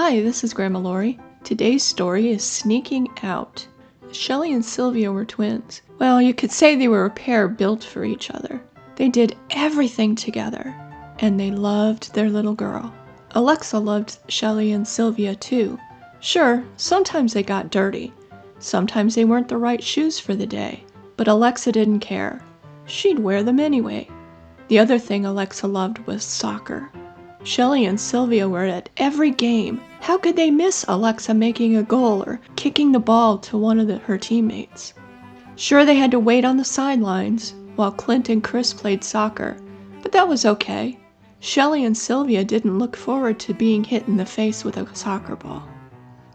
Hi, this is Grandma Lori. Today's story is Sneaking Out. Shelly and Sylvia were twins. Well, you could say they were a pair built for each other. They did everything together, and they loved their little girl. Alexa loved Shelly and Sylvia too. Sure, sometimes they got dirty. Sometimes they weren't the right shoes for the day. But Alexa didn't care. She'd wear them anyway. The other thing Alexa loved was soccer. Shelly and Sylvia were at every game. How could they miss Alexa making a goal or kicking the ball to one of her teammates? Sure, they had to wait on the sidelines while Clint and Chris played soccer, but that was okay. Shelly and Sylvia didn't look forward to being hit in the face with a soccer ball.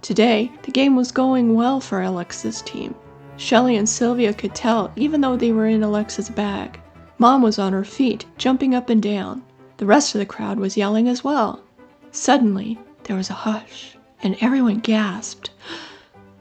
Today, the game was going well for Alexa's team. Shelly and Sylvia could tell even though they were in Alexa's bag. Mom was on her feet, jumping up and down. The rest of the crowd was yelling as well. Suddenly, there was a hush, and everyone gasped.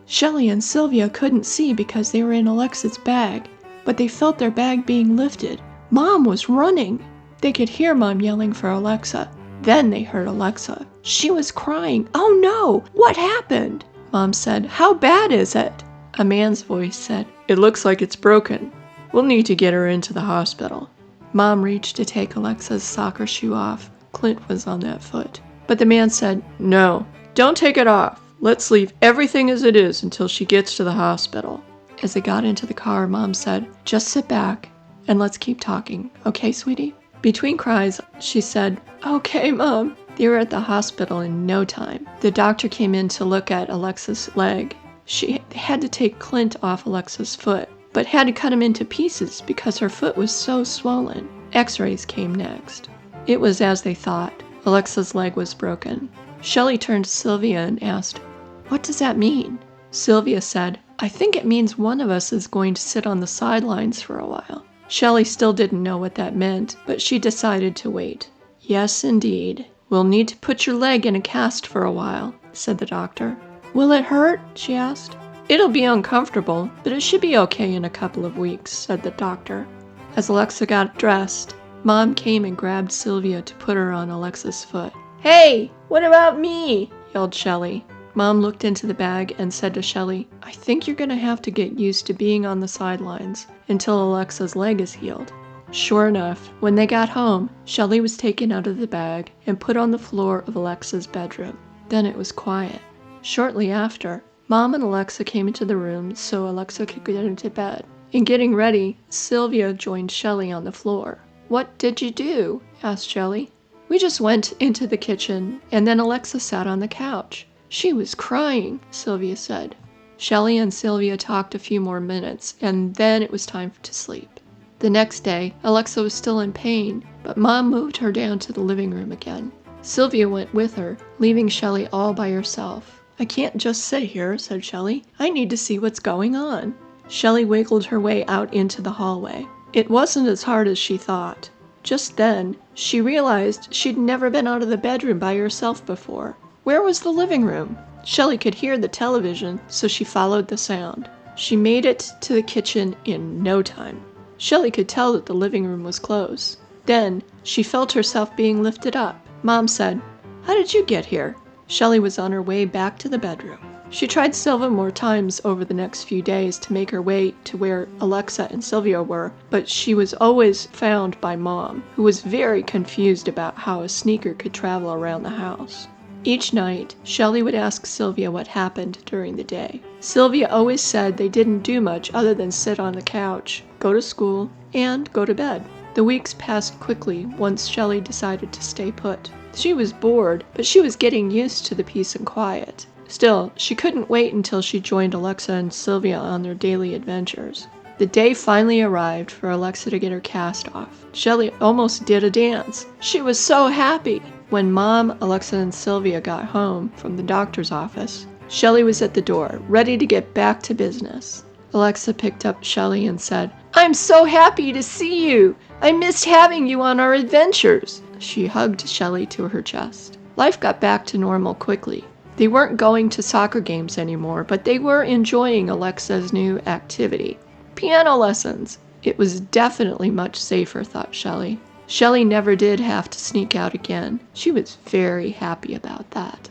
Shelly and Sylvia couldn't see because they were in Alexa's bag, but they felt their bag being lifted. Mom was running. They could hear Mom yelling for Alexa. Then they heard Alexa. She was crying. "Oh no! What happened?" Mom said, "How bad is it?" A man's voice said, "It looks like it's broken. We'll need to get her into the hospital." Mom reached to take Alexa's soccer shoe off. Clint was on that foot. But the man said, "No, don't take it off. Let's leave everything as it is until she gets to the hospital." As they got into the car, Mom said, "Just sit back and let's keep talking. Okay, sweetie?" Between cries, she said, "Okay, Mom." They were at the hospital in no time. The doctor came in to look at Alexa's leg. She had to take Clint off Alexa's foot, but had to cut him into pieces because her foot was so swollen. X-rays came next. It was as they thought. Alexa's leg was broken. Shelly turned to Sylvia and asked, "What does that mean?" Sylvia said, "I think it means one of us is going to sit on the sidelines for a while." Shelly still didn't know what that meant, but she decided to wait. "Yes, indeed. We'll need to put your leg in a cast for a while," said the doctor. "Will it hurt?" she asked. "It'll be uncomfortable, but it should be okay in a couple of weeks," said the doctor. As Alexa got dressed, Mom came and grabbed Sylvia to put her on Alexa's foot. "Hey, what about me?" yelled Shelly. Mom looked into the bag and said to Shelly, "I think you're going to have to get used to being on the sidelines until Alexa's leg is healed." Sure enough, when they got home, Shelly was taken out of the bag and put on the floor of Alexa's bedroom. Then it was quiet. Shortly after, Mom and Alexa came into the room so Alexa could get into bed. In getting ready, Sylvia joined Shelly on the floor. "What did you do?" asked Shelly. "We just went into the kitchen, and then Alexa sat on the couch. She was crying," Sylvia said. Shelly and Sylvia talked a few more minutes, and then it was time to sleep. The next day, Alexa was still in pain, but Mom moved her down to the living room again. Sylvia went with her, leaving Shelly all by herself. "I can't just sit here," said Shelly. "I need to see what's going on." Shelly wiggled her way out into the hallway. It wasn't as hard as she thought. Just then, she realized she'd never been out of the bedroom by herself before. Where was the living room? Shelly could hear the television, so she followed the sound. She made it to the kitchen in no time. Shelly could tell that the living room was close. Then, she felt herself being lifted up. Mom said, "How did you get here?" Shelly was on her way back to the bedroom. She tried several more times over the next few days to make her way to where Alexa and Sylvia were, but she was always found by Mom, who was very confused about how a sneaker could travel around the house. Each night, Shelly would ask Sylvia what happened during the day. Sylvia always said they didn't do much other than sit on the couch, go to school, and go to bed. The weeks passed quickly once Shelly decided to stay put. She was bored, but she was getting used to the peace and quiet. Still, she couldn't wait until she joined Alexa and Sylvia on their daily adventures. The day finally arrived for Alexa to get her cast off. Shelly almost did a dance. She was so happy. When Mom, Alexa, and Sylvia got home from the doctor's office, Shelly was at the door, ready to get back to business. Alexa picked up Shelly and said, "I'm so happy to see you. I missed having you on our adventures." She hugged Shelly to her chest. Life got back to normal quickly. They weren't going to soccer games anymore, but they were enjoying Alexa's new activity. Piano lessons. It was definitely much safer, thought Shelly. Shelly never did have to sneak out again. She was very happy about that.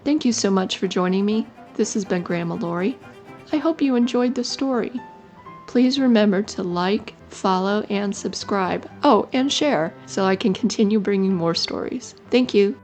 Thank you so much for joining me. This has been Grandma Lori. I hope you enjoyed the story. Please remember to like, follow, and subscribe. Oh, and share so I can continue bringing more stories. Thank you.